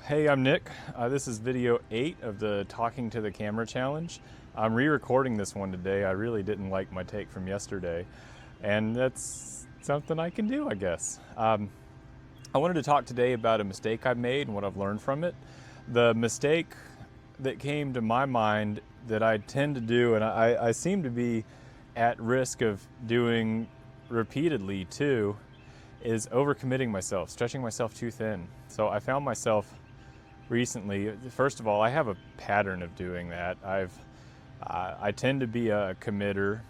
Hey, I'm Nick. This is video 8 of the Talking to the Camera Challenge. I'm re-recording this one today. I really didn't like my take from yesterday, and that's something I can do, I guess. I wanted to talk today about a mistake I made and what I've learned from it. The mistake that came to my mind that I tend to do, and I seem to be at risk of doing repeatedly too, is overcommitting myself, stretching myself too thin. So I found myself recently, first of all, I have a pattern of doing that. I tend to be a committer.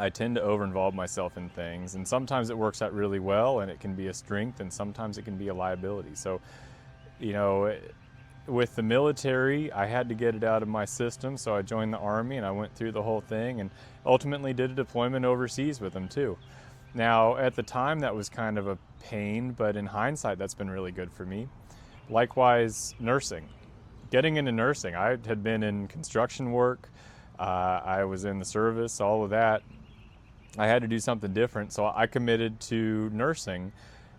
I tend to over-involve myself in things, and sometimes it works out really well and it can be a strength, and sometimes it can be a liability. So, you know, with the military, I had to get it out of my system, so I joined the Army and I went through the whole thing and ultimately did a deployment overseas with them too. Now, at the time, that was kind of a pain, but in hindsight, that's been really good for me. Likewise, nursing. Getting into nursing, I had been in construction work, I was in the service, all of that. I had to do something different, so I committed to nursing,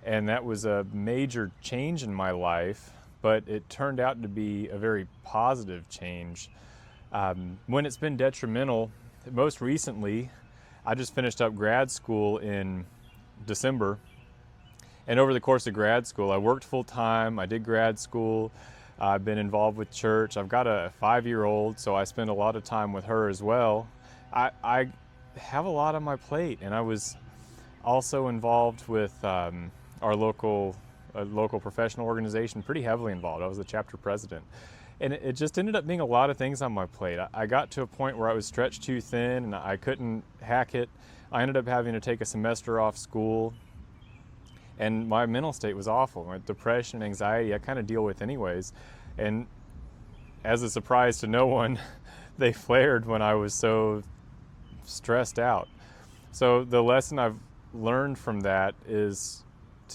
and that was a major change in my life, but it turned out to be a very positive change. When it's been detrimental, most recently, I just finished up grad school in December. And over the course of grad school, I worked full time, I did grad school, I've been involved with church. I've got a 5-year-old, so I spend a lot of time with her as well. I have a lot on my plate, and I was also involved with our local professional organization, pretty heavily involved. I was the chapter president. And it just ended up being a lot of things on my plate. I got to a point where I was stretched too thin and I couldn't hack it. I ended up having to take a semester off school. And my mental state was awful. My depression, anxiety, I kind of deal with anyways. And as a surprise to no one, they flared when I was so stressed out. So the lesson I've learned from that is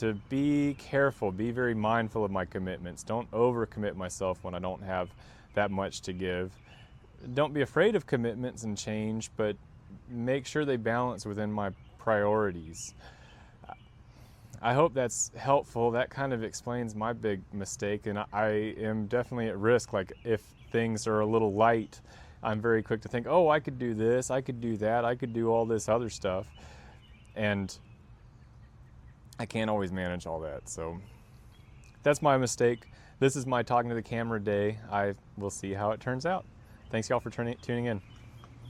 to be careful, be very mindful of my commitments. Don't overcommit myself when I don't have that much to give. Don't be afraid of commitments and change, but make sure they balance within my priorities. I hope that's helpful. That kind of explains my big mistake, and I am definitely at risk. Like, if things are a little light, I'm very quick to think, oh, I could do this, I could do that, I could do all this other stuff, and I can't always manage all that. So that's my mistake. This is my Talking to the Camera day. I will see how it turns out. Thanks y'all for tuning in.